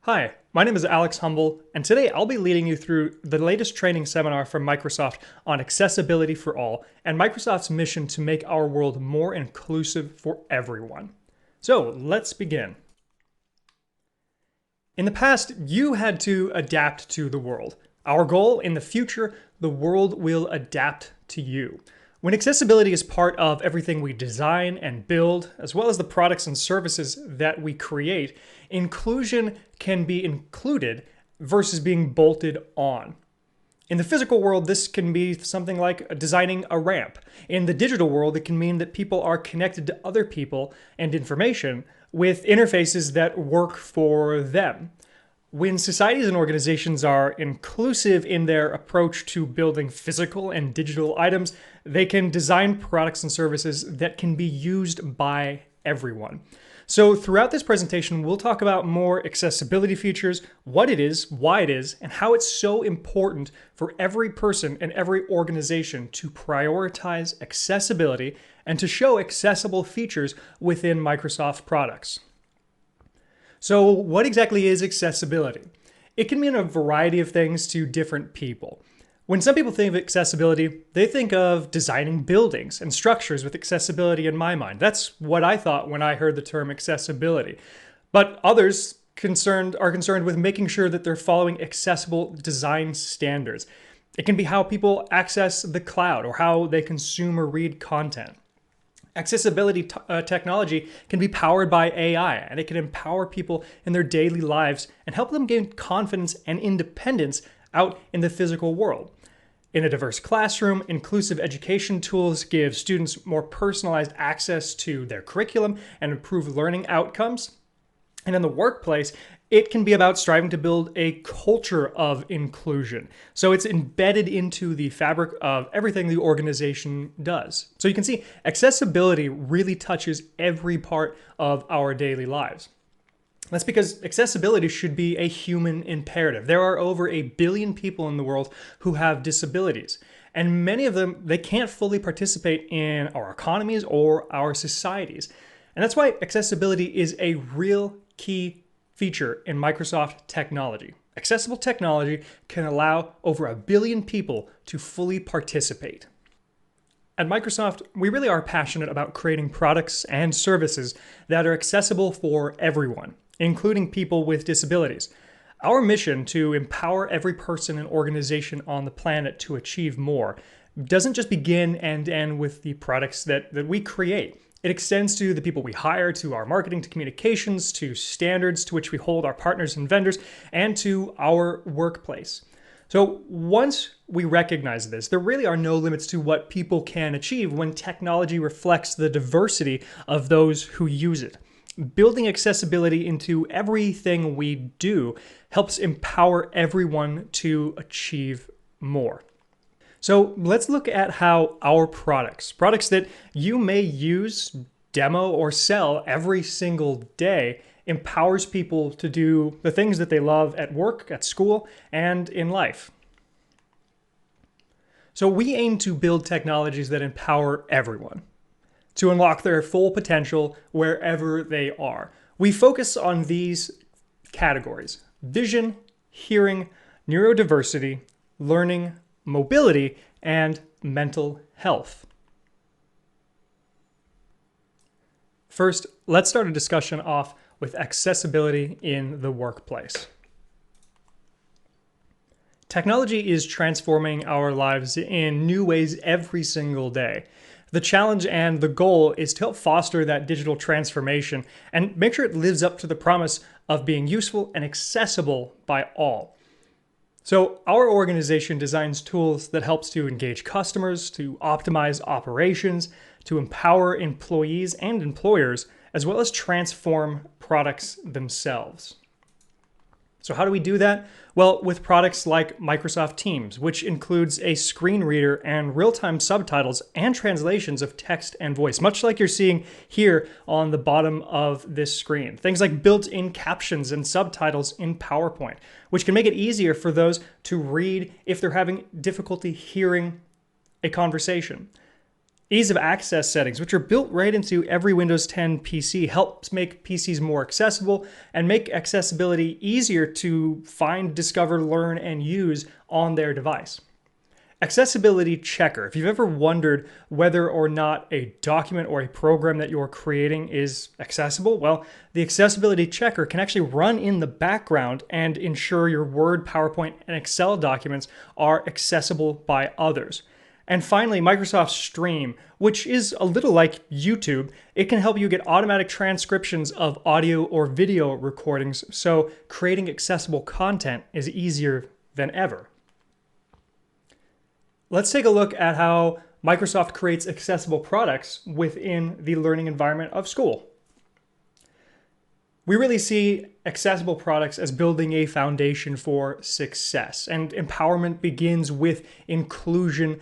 Hi, my name is Alex Humble, and today I'll be leading you through the latest training seminar from Microsoft on accessibility for all and Microsoft's mission to make our world more inclusive for everyone. So let's begin. In the past, you had to adapt to the world. Our goal in the future, the world will adapt to you. When accessibility is part of everything we design and build, as well as the products and services that we create, inclusion can be included versus being bolted on. In the physical world, this can be something like designing a ramp. In the digital world, it can mean that people are connected to other people and information with interfaces that work for them. When societies and organizations are inclusive in their approach to building physical and digital items, they can design products and services that can be used by everyone. So throughout this presentation, we'll talk about more accessibility features, what it is, why it is, and how it's so important for every person and every organization to prioritize accessibility and to show accessible features within Microsoft products. So what exactly is accessibility? It can mean a variety of things to different people. When some people think of accessibility, they think of designing buildings and structures with accessibility in my mind. That's what I thought when I heard the term accessibility. But others are concerned with making sure that they're following accessible design standards. It can be how people access the cloud or how they consume or read content. Accessibility technology can be powered by AI, and it can empower people in their daily lives and help them gain confidence and independence out in the physical world. In a diverse classroom, inclusive education tools give students more personalized access to their curriculum and improve learning outcomes. And in the workplace, it can be about striving to build a culture of inclusion. So it's embedded into the fabric of everything the organization does. So you can see accessibility really touches every part of our daily lives. That's because accessibility should be a human imperative. There are over 1 billion people in the world who have disabilities, and many of them, they can't fully participate in our economies or our societies. And that's why accessibility is a real key feature in Microsoft technology. Accessible technology can allow over 1 billion people to fully participate. At Microsoft, we really are passionate about creating products and services that are accessible for everyone, including people with disabilities. Our mission to empower every person and organization on the planet to achieve more doesn't just begin and end with the products that we create. It extends to the people we hire, to our marketing, to communications, to standards to which we hold our partners and vendors, and to our workplace. So once we recognize this, there really are no limits to what people can achieve when technology reflects the diversity of those who use it. Building accessibility into everything we do helps empower everyone to achieve more. So let's look at how our products that you may use, demo, or sell every single day empowers people to do the things that they love at work, at school, and in life. So we aim to build technologies that empower everyone to unlock their full potential wherever they are. We focus on these categories: vision, hearing, neurodiversity, learning, mobility, and mental health. First, let's start a discussion off with accessibility in the workplace. Technology is transforming our lives in new ways every single day. The challenge and the goal is to help foster that digital transformation and make sure it lives up to the promise of being useful and accessible by all. So our organization designs tools that helps to engage customers, to optimize operations, to empower employees and employers, as well as transform products themselves. So how do we do that? Well, with products like Microsoft Teams, which includes a screen reader and real-time subtitles and translations of text and voice, much like you're seeing here on the bottom of this screen. Things like built-in captions and subtitles in PowerPoint, which can make it easier for those to read if they're having difficulty hearing a conversation. Ease of access settings, which are built right into every Windows 10 PC, helps make PCs more accessible and make accessibility easier to find, discover, learn, and use on their device. Accessibility checker. If you've ever wondered whether or not a document or a program that you're creating is accessible, well, the accessibility checker can actually run in the background and ensure your Word, PowerPoint, and Excel documents are accessible by others. And finally, Microsoft Stream, which is a little like YouTube. It can help you get automatic transcriptions of audio or video recordings, so creating accessible content is easier than ever. Let's take a look at how Microsoft creates accessible products within the learning environment of school. We really see accessible products as building a foundation for success, and empowerment begins with inclusion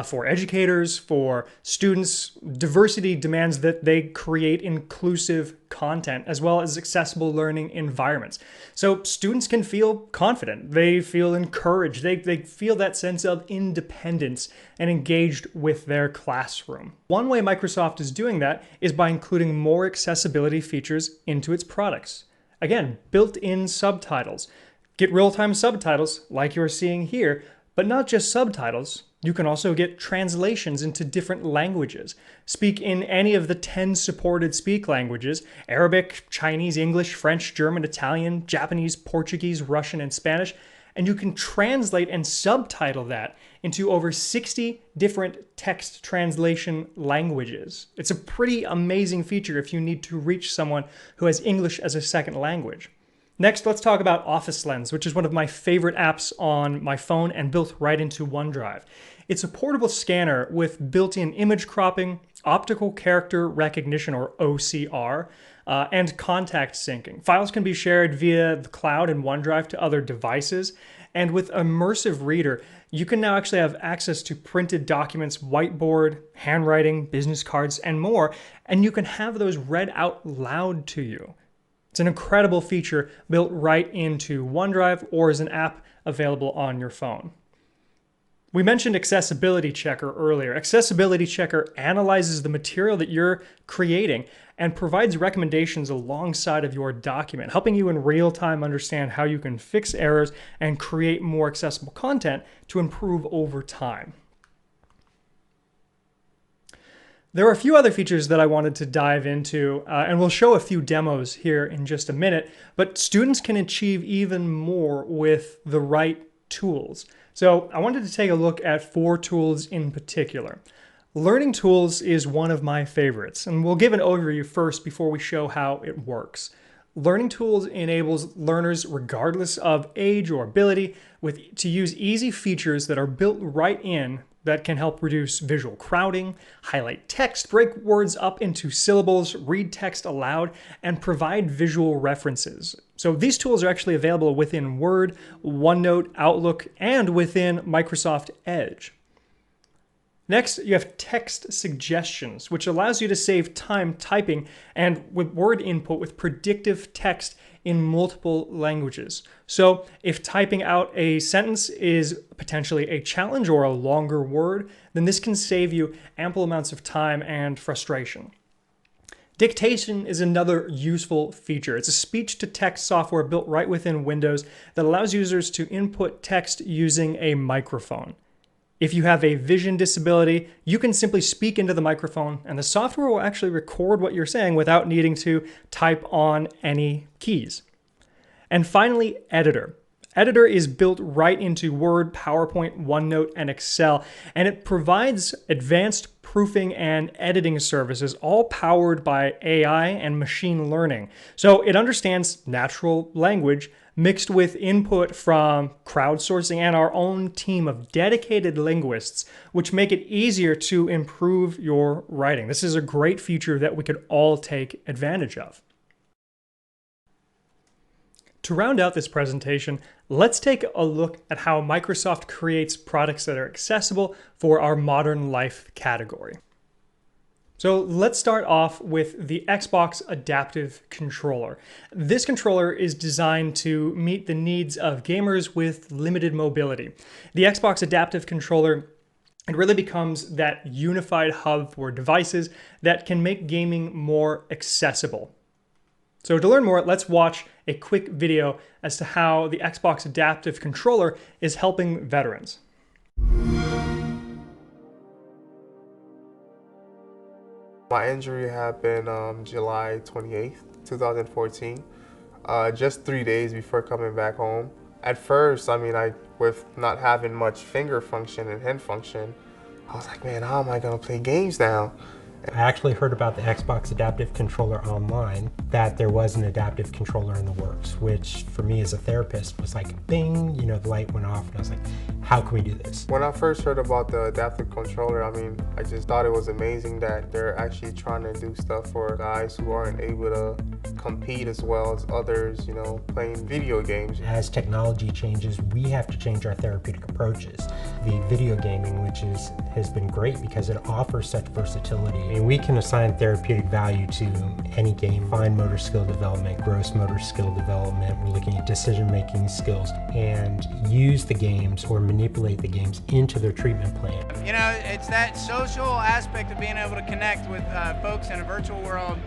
for educators, for students. Diversity demands that they create inclusive content as well as accessible learning environments. So students can feel confident, they feel encouraged, they feel that sense of independence and engaged with their classroom. One way Microsoft is doing that is by including more accessibility features into its products. Again, built-in subtitles. Get real-time subtitles like you're seeing here, but not just subtitles. You can also get translations into different languages. Speak in any of the 10 supported speak languages: Arabic, Chinese, English, French, German, Italian, Japanese, Portuguese, Russian, and Spanish. And you can translate and subtitle that into over 60 different text translation languages. It's a pretty amazing feature if you need to reach someone who has English as a second language. Next, let's talk about Office Lens, which is one of my favorite apps on my phone and built right into OneDrive. It's a portable scanner with built-in image cropping, optical character recognition, or OCR, and contact syncing. Files can be shared via the cloud and OneDrive to other devices. And with Immersive Reader, you can now actually have access to printed documents, whiteboard, handwriting, business cards, and more, and you can have those read out loud to you. It's an incredible feature built right into OneDrive or as an app available on your phone. We mentioned Accessibility Checker earlier. Accessibility Checker analyzes the material that you're creating and provides recommendations alongside of your document, helping you in real time understand how you can fix errors and create more accessible content to improve over time. There are a few other features that I wanted to dive into, and we'll show a few demos here in just a minute, but students can achieve even more with the right tools. So I wanted to take a look at 4 tools in particular. Learning Tools is one of my favorites, and we'll give an overview first before we show how it works. Learning Tools enables learners, regardless of age or ability, to use easy features that are built right in that can help reduce visual crowding, highlight text, break words up into syllables, read text aloud, and provide visual references. So these tools are actually available within Word, OneNote, Outlook, and within Microsoft Edge. Next, you have text suggestions, which allows you to save time typing and with word input with predictive text in multiple languages. So if typing out a sentence is potentially a challenge or a longer word, then this can save you ample amounts of time and frustration. Dictation is another useful feature. It's a speech-to-text software built right within Windows that allows users to input text using a microphone. If you have a vision disability, you can simply speak into the microphone and the software will actually record what you're saying without needing to type on any keys. And finally, Editor. Editor is built right into Word, PowerPoint, OneNote, and Excel, and it provides advanced proofing and editing services, all powered by AI and machine learning. So it understands natural language mixed with input from crowdsourcing and our own team of dedicated linguists, which make it easier to improve your writing. This is a great feature that we could all take advantage of. To round out this presentation, let's take a look at how Microsoft creates products that are accessible for our modern life category. So let's start off with the Xbox Adaptive Controller. This controller is designed to meet the needs of gamers with limited mobility. The Xbox Adaptive Controller It really becomes that unified hub for devices that can make gaming more accessible. So to learn more, let's watch a quick video as to how the Xbox Adaptive Controller is helping veterans. My injury happened July 28th, 2014, just 3 days before coming back home. At first, with not having much finger function and hand function, I was like, man, how am I gonna play games now? I actually heard about the Xbox Adaptive Controller online, that there was an adaptive controller in the works, which for me as a therapist was like, bing, you know, the light went off and I was like, how can we do this? When I first heard about the adaptive controller, I just thought it was amazing that they're actually trying to do stuff for guys who aren't able to compete as well as others, you know, playing video games. As technology changes, we have to change our therapeutic approaches. The video gaming, which has been great because it offers such versatility. I mean, we can assign therapeutic value to any game. Fine motor skill development, gross motor skill development. We're looking at decision-making skills and use the games or manipulate the games into their treatment plan. You know, it's that social aspect of being able to connect with folks in a virtual world,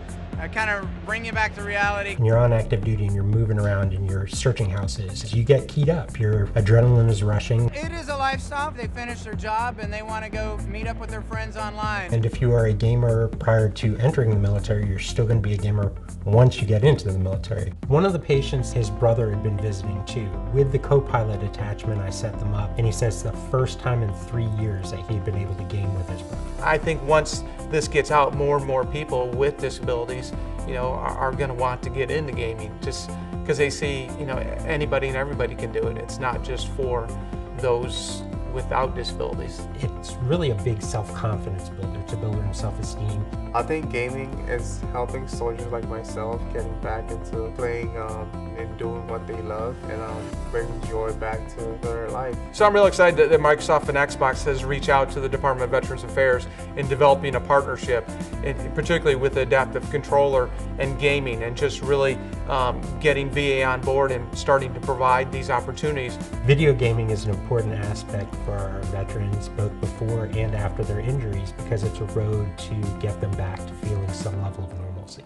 kind of bring you back to reality. When you're on active duty and you're moving around and you're searching houses, you get keyed up. Your adrenaline is rushing. It is a lifestyle. They finish their job and they want to go meet up with their friends online. And if you are a gamer prior to entering the military, you're still going to be a gamer once you get into the military. One of the patients, his brother had been visiting too. With the co-pilot attachment, I set them up, and he says the first time in 3 years that he'd been able to game with his brother. I think once this gets out, more and more people with disabilities, you know, are going to want to get into gaming just because they see, you know, anybody and everybody can do it. It's not just for those without disabilities. It's really a big self-confidence builder. It's a builder in self-esteem. I think gaming is helping soldiers like myself getting back into playing and doing what they love and bringing joy back to their life. So I'm really excited that Microsoft and Xbox has reached out to the Department of Veterans Affairs in developing a partnership, and particularly with the adaptive controller and gaming, and just really getting VA on board and starting to provide these opportunities. Video gaming is an important aspect for our veterans, both before and after their injuries, because it's a road to get them back to feeling some level of normalcy.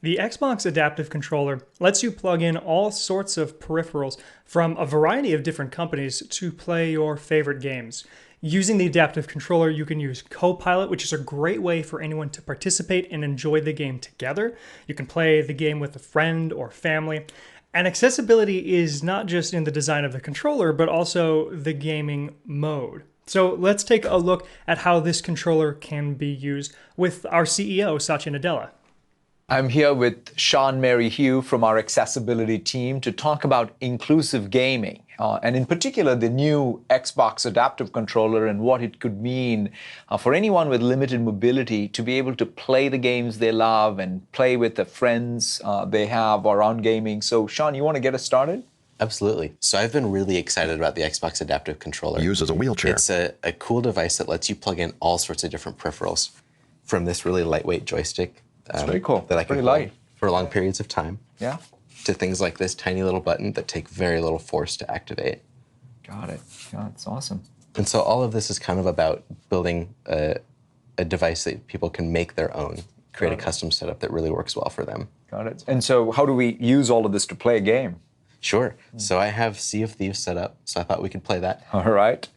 The Xbox Adaptive Controller lets you plug in all sorts of peripherals from a variety of different companies to play your favorite games. Using the Adaptive Controller, you can use Co-Pilot, which is a great way for anyone to participate and enjoy the game together. You can play the game with a friend or family. And accessibility is not just in the design of the controller, but also the gaming mode. So let's take a look at how this controller can be used with our CEO, Satya Nadella. I'm here with Sean Mary Hugh from our accessibility team to talk about inclusive gaming, and in particular the new Xbox Adaptive Controller and what it could mean for anyone with limited mobility to be able to play the games they love and play with the friends they have around gaming. So Sean, you want to get us started? Absolutely. So I've been really excited about the Xbox Adaptive Controller. Used as a wheelchair. It's a cool device that lets you plug in all sorts of different peripherals, from this really lightweight joystick. That's very cool. That I can Pretty hold light. for long periods of time. Yeah. To things like this tiny little button that take very little force to activate. Got it. Yeah, that's awesome. And so all of this is kind of about building a device that people can make their own, create a custom setup that really works well for them. Got it. And so how do we use all of this to play a game? Sure. So I have Sea of Thieves set up, so I thought we could play that. All right.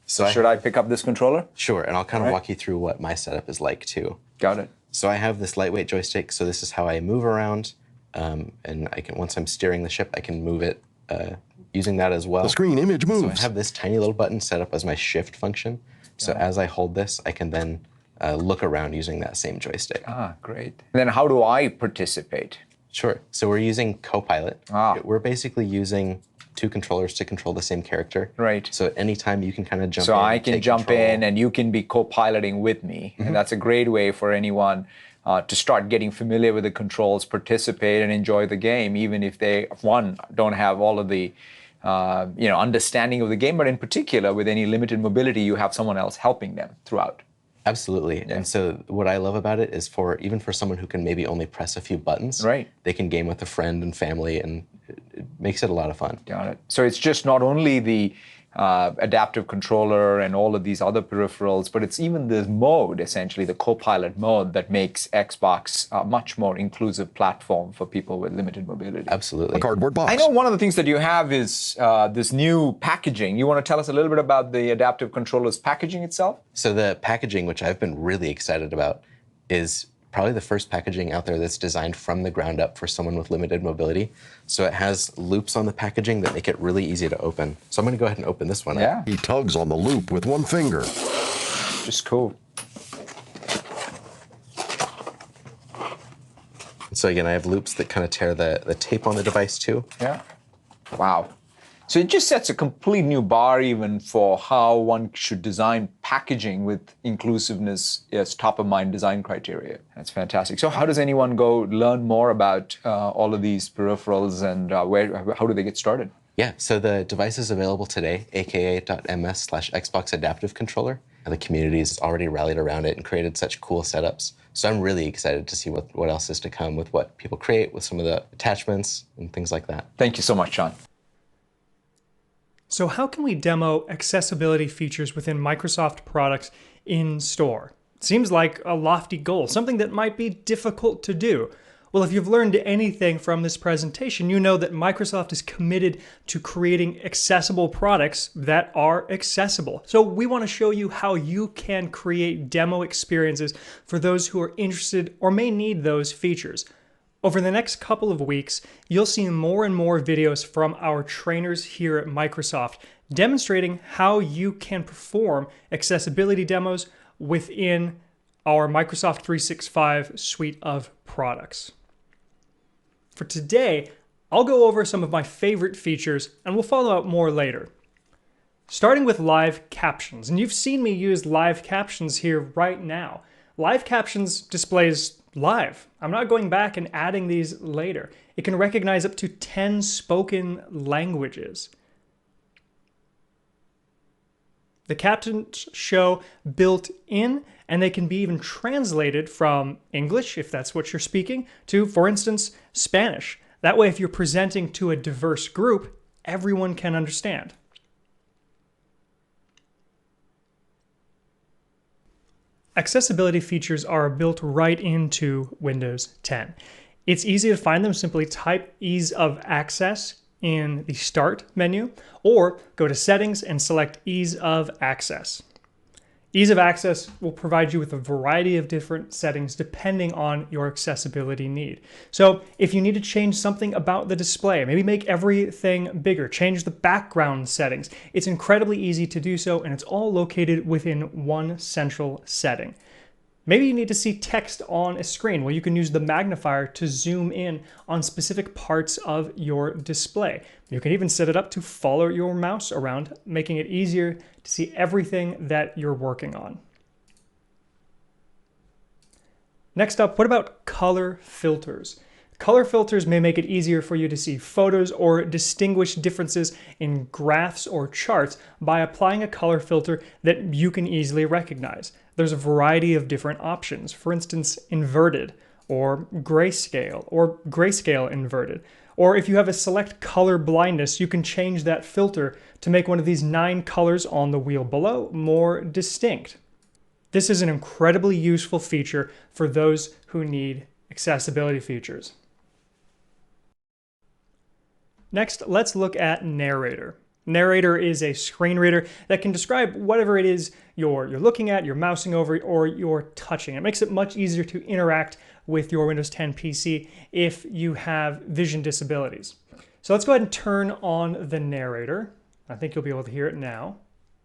Should I pick up this controller? Sure, and I'll kind of walk you through what my setup is like too. Got it. So I have this lightweight joystick, so this is how I move around, and I can, once I'm steering the ship, I can move it using that as well. The screen image moves. So I have this tiny little button set up as my shift function. So as I hold this, I can then look around using that same joystick. Ah, great. And then how do I participate? Sure. So we're using Co-Pilot. We're basically using two controllers to control the same character. Right. So at any time you can kind of jump in. So I can jump control. in and you can be co-piloting with me. And that's a great way for anyone to start getting familiar with the controls, participate and enjoy the game, even if they, one, don't have all of the understanding of the game, but in particular with any limited mobility, you have someone else helping them throughout. Absolutely. Yeah. And so what I love about it is even for someone who can maybe only press a few buttons, right, they can game with a friend and family and it makes it a lot of fun. Got it. So it's just not only the adaptive controller and all of these other peripherals, but it's even the mode, essentially the co-pilot mode, that makes Xbox a much more inclusive platform for people with limited mobility. Absolutely. A cardboard box. I know one of the things that you have is this new packaging. You want to tell us a little bit about the adaptive controller's packaging itself? So the packaging, which I've been really excited about, is probably the first packaging out there that's designed from the ground up for someone with limited mobility. So it has loops on the packaging that make it really easy to open. So I'm going to go ahead and open this one up. He tugs on the loop with one finger. Just cool. So again, I have loops that kind of tear the tape on the device too. Yeah. Wow. So it just sets a complete new bar even for how one should design packaging with inclusiveness as top-of-mind design criteria. That's fantastic. So how does anyone go learn more about all of these peripherals, and how do they get started? Yeah, so the device is available today, aka.ms/Xbox Adaptive Controller. The community has already rallied around it and created such cool setups. So I'm really excited to see what else is to come with what people create, with some of the attachments and things like that. Thank you so much, Sean. So how can we demo accessibility features within Microsoft products in store? It seems like a lofty goal, something that might be difficult to do. Well, if you've learned anything from this presentation, you know that Microsoft is committed to creating accessible products that are accessible. So we want to show you how you can create demo experiences for those who are interested or may need those features. Over the next couple of weeks, you'll see more and more videos from our trainers here at Microsoft demonstrating how you can perform accessibility demos within our Microsoft 365 suite of products. For today, I'll go over some of my favorite features, and we'll follow up more later. Starting with live captions, and you've seen me use live captions here right now. Live captions displays live. I'm not going back and adding these later. It can recognize up to 10 spoken languages. The captions show built in, and they can be even translated from English, if that's what you're speaking, to, for instance, Spanish. That way, if you're presenting to a diverse group, everyone can understand. Accessibility features are built right into Windows 10. It's easy to find them. Simply type ease of access in the Start menu, or go to Settings and select Ease of Access. Ease of Access will provide you with a variety of different settings depending on your accessibility need. So if you need to change something about the display, maybe make everything bigger, change the background settings, it's incredibly easy to do so, and it's all located within one central setting. Maybe you need to see text on a screen. Well, you can use the magnifier to zoom in on specific parts of your display. You can even set it up to follow your mouse around, making it easier to see everything that you're working on. Next up, what about color filters? Color filters may make it easier for you to see photos or distinguish differences in graphs or charts by applying a color filter that you can easily recognize. There's a variety of different options. For instance, inverted, or grayscale inverted. Or if you have a select color blindness, you can change that filter to make one of these 9 colors on the wheel below more distinct. This is an incredibly useful feature for those who need accessibility features. Next, let's look at Narrator. Narrator is a screen reader that can describe whatever it is you're looking at, you're mousing over, or you're touching. It makes it much easier to interact with your Windows 10 PC if you have vision disabilities. So let's go ahead and turn on the Narrator. I think you'll be able to hear it now.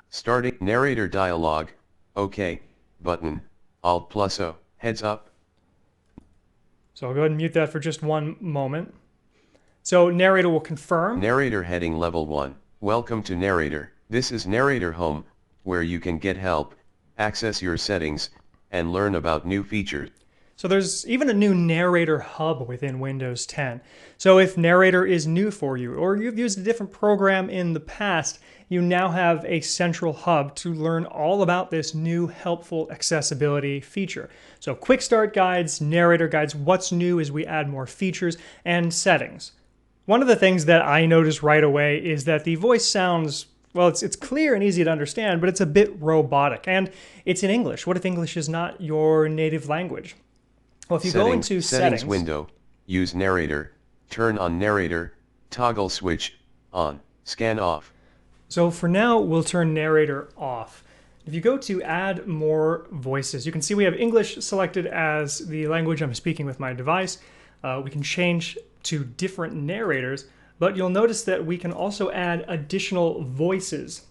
Starting Narrator dialog. OK. Button. Alt+O. Heads up. So I'll go ahead and mute that for just one moment. So Narrator will confirm. Narrator heading level 1. Welcome to Narrator. This is Narrator Home, where you can get help, access your settings, and learn about new features. So there's even a new Narrator hub within Windows 10. So if Narrator is new for you, or you've used a different program in the past, you now have a central hub to learn all about this new helpful accessibility feature. So quick start guides, Narrator guides, what's new as we add more features, and settings. One of the things that I noticed right away is that the voice sounds, well, it's clear and easy to understand, but it's a bit robotic. And it's in English. What if English is not your native language? Well, if you go into settings window, use narrator, turn on narrator, toggle switch, on, scan off. So for now, we'll turn narrator off. If you go to add more voices, you can see we have English selected as the language I'm speaking with my device. We can change to different narrators, but you'll notice that we can also add additional voices.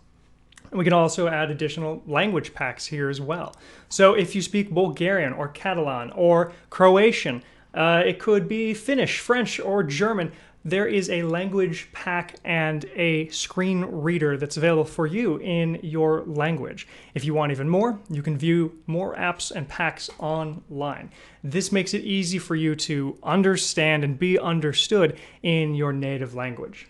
And we can also add additional language packs here as well. So if you speak Bulgarian or Catalan or Croatian, it could be Finnish, French, or German. There is a language pack and a screen reader that's available for you in your language. If you want even more, you can view more apps and packs online. This makes it easy for you to understand and be understood in your native language.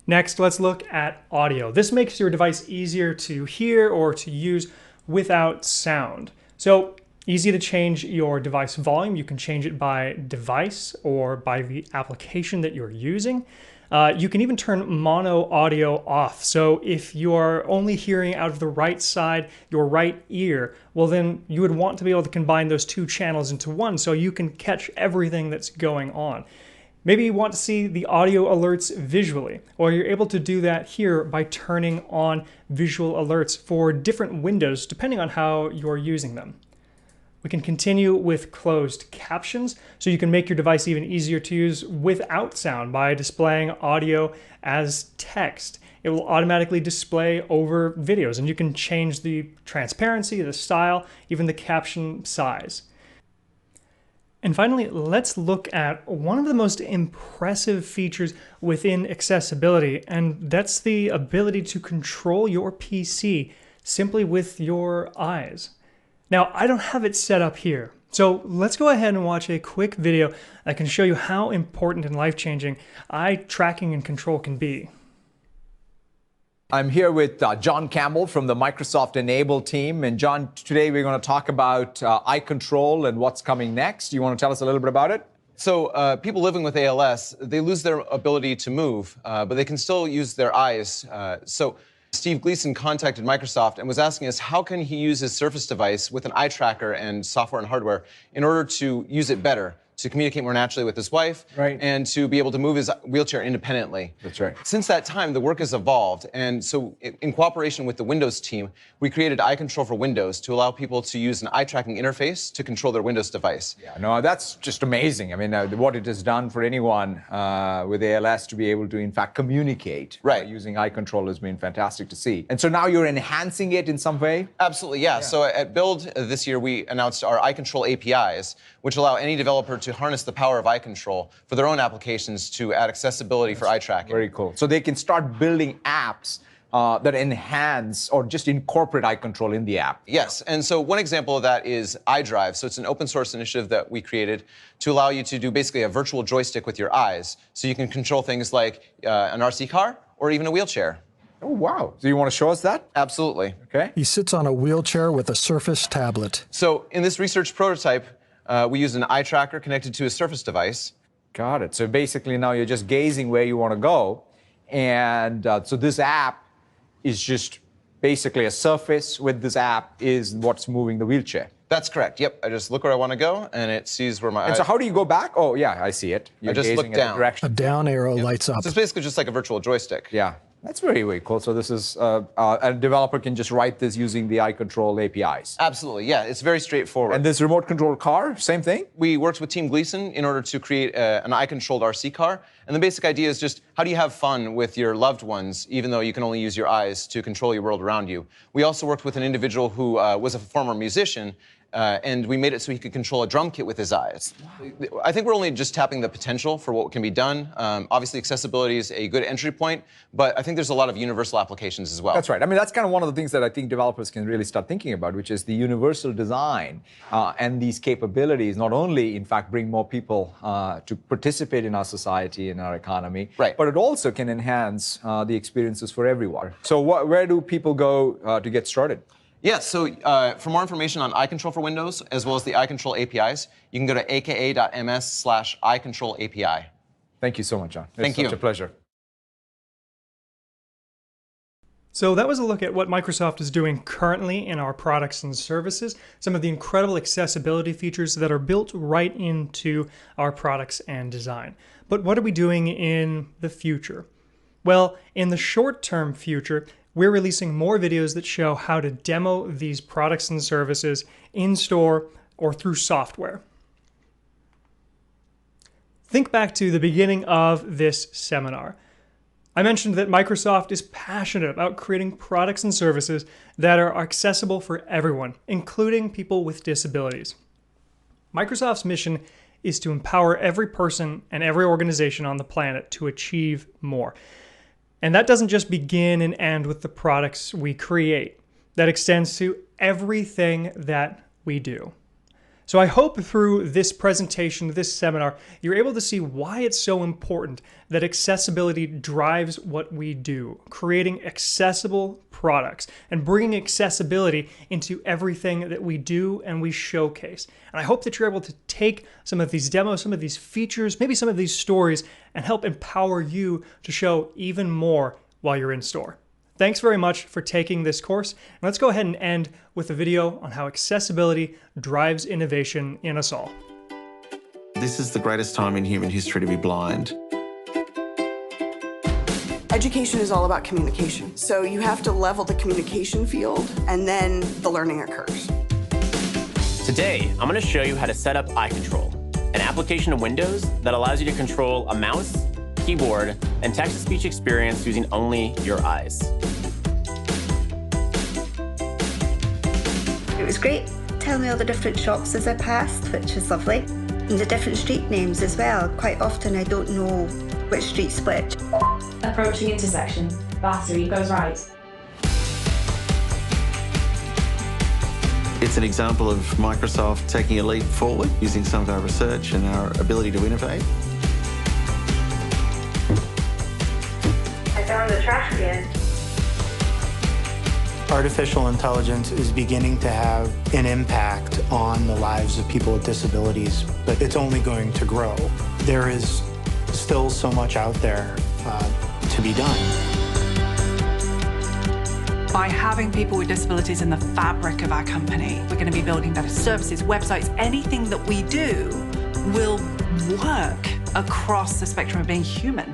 Next, let's look at audio. This makes your device easier to hear or to use without sound. So, easy to change your device volume. You can change it by device or by the application that you're using. You can even turn mono audio off. So if you're only hearing out of the right side, your right ear, well then you would want to be able to combine those two channels into one so you can catch everything that's going on. Maybe you want to see the audio alerts visually, or you're able to do that here by turning on visual alerts for different windows depending on how you're using them. We can continue with closed captions, so you can make your device even easier to use without sound by displaying audio as text. It will automatically display over videos, and you can change the transparency, the style, even the caption size. And finally, let's look at one of the most impressive features within accessibility, and that's the ability to control your PC simply with your eyes. Now, I don't have it set up here, so let's go ahead and watch a quick video that can show you how important and life-changing eye tracking and control can be. I'm here with John Campbell from the Microsoft Enable team. And John, today we're going to talk about eye control and what's coming next. You want to tell us a little bit about it? So people living with ALS, they lose their ability to move, but they can still use their eyes. So Steve Gleason contacted Microsoft and was asking us how can he use his Surface device with an eye tracker and software and hardware in order to use it better, to communicate more naturally with his wife, and to be able to move his wheelchair independently. That's right. Since that time, the work has evolved, and so in cooperation with the Windows team, we created eye control for Windows to allow people to use an eye tracking interface to control their Windows device. Yeah, no, that's just amazing. I mean, what it has done for anyone with ALS to be able to, in fact, communicate using eye control has been fantastic to see. And so now you're enhancing it in some way? Absolutely, yeah. So at Build this year, we announced our eye control APIs, which allow any developer to harness the power of eye control for their own applications to add accessibility for eye tracking. Very cool. So they can start building apps that enhance or just incorporate eye control in the app. Yes, and so one example of that is iDrive. So it's an open source initiative that we created to allow you to do basically a virtual joystick with your eyes. So you can control things like an RC car or even a wheelchair. Oh, wow. So you want to show us that? Absolutely. Okay. He sits on a wheelchair with a Surface tablet. So in this research prototype, we use an eye tracker connected to a Surface device. Got it. So basically now you're just gazing where you want to go. And so this app is just basically a surface with this app is what's moving the wheelchair. That's correct. Yep. I just look where I want to go, and it sees where my eyes... And so how do you go back? Oh, yeah, I see it. I just look down. A down arrow lights up. So it's basically just like a virtual joystick. Yeah. That's very, very cool. So this is, a developer can just write this using the eye control APIs. Absolutely, yeah. It's very straightforward. And this remote control car, same thing? We worked with Team Gleason in order to create an eye-controlled RC car. And the basic idea is just, how do you have fun with your loved ones, even though you can only use your eyes to control your world around you? We also worked with an individual who was a former musician, and we made it so he could control a drum kit with his eyes. Wow. I think we're only just tapping the potential for what can be done. Obviously, accessibility is a good entry point, but I think there's a lot of universal applications as well. That's right. I mean, that's kind of one of the things that I think developers can really start thinking about, which is the universal design and these capabilities not only, in fact, bring more people to participate in our society and our economy, but it also can enhance the experiences for everyone. So where do people go to get started? Yeah, so for more information on eye control for Windows, as well as the eye control APIs, you can go to aka.ms/eyecontrolapi. Thank you so much, John. Thank you. It's such a pleasure. So that was a look at what Microsoft is doing currently in our products and services, some of the incredible accessibility features that are built right into our products and design. But what are we doing in the future? Well, in the short-term future, we're releasing more videos that show how to demo these products and services in-store or through software. Think back to the beginning of this seminar. I mentioned that Microsoft is passionate about creating products and services that are accessible for everyone, including people with disabilities. Microsoft's mission is to empower every person and every organization on the planet to achieve more. And that doesn't just begin and end with the products we create. That extends to everything that we do. So I hope through this presentation, this seminar, you're able to see why it's so important that accessibility drives what we do, creating accessible products and bringing accessibility into everything that we do and we showcase. And I hope that you're able to take some of these demos, some of these features, maybe some of these stories, and help empower you to show even more while you're in store. Thanks very much for taking this course. And let's go ahead and end with a video on how accessibility drives innovation in us all. This is the greatest time in human history to be blind. Education is all about communication. So you have to level the communication field and then the learning occurs. Today, I'm going to show you how to set up eye control, an application of Windows that allows you to control a mouse, keyboard, and text-to-speech experience using only your eyes. It was great telling me all the different shops as I passed, which is lovely. And the different street names as well. Quite often I don't know which street's which. Approaching intersection. Battery goes right. It's an example of Microsoft taking a leap forward using some of our research and our ability to innovate. I found the trash can. Artificial intelligence is beginning to have an impact on the lives of people with disabilities, but it's only going to grow. There is still so much out there to be done. By having people with disabilities in the fabric of our company, we're going to be building better services, websites, anything that we do will work across the spectrum of being human.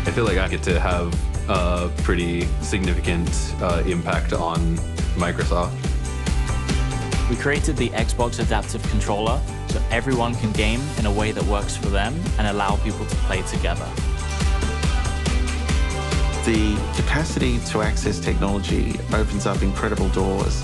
I feel like I get to have a pretty significant impact on Microsoft. We created the Xbox Adaptive Controller so everyone can game in a way that works for them and allow people to play together. The capacity to access technology opens up incredible doors.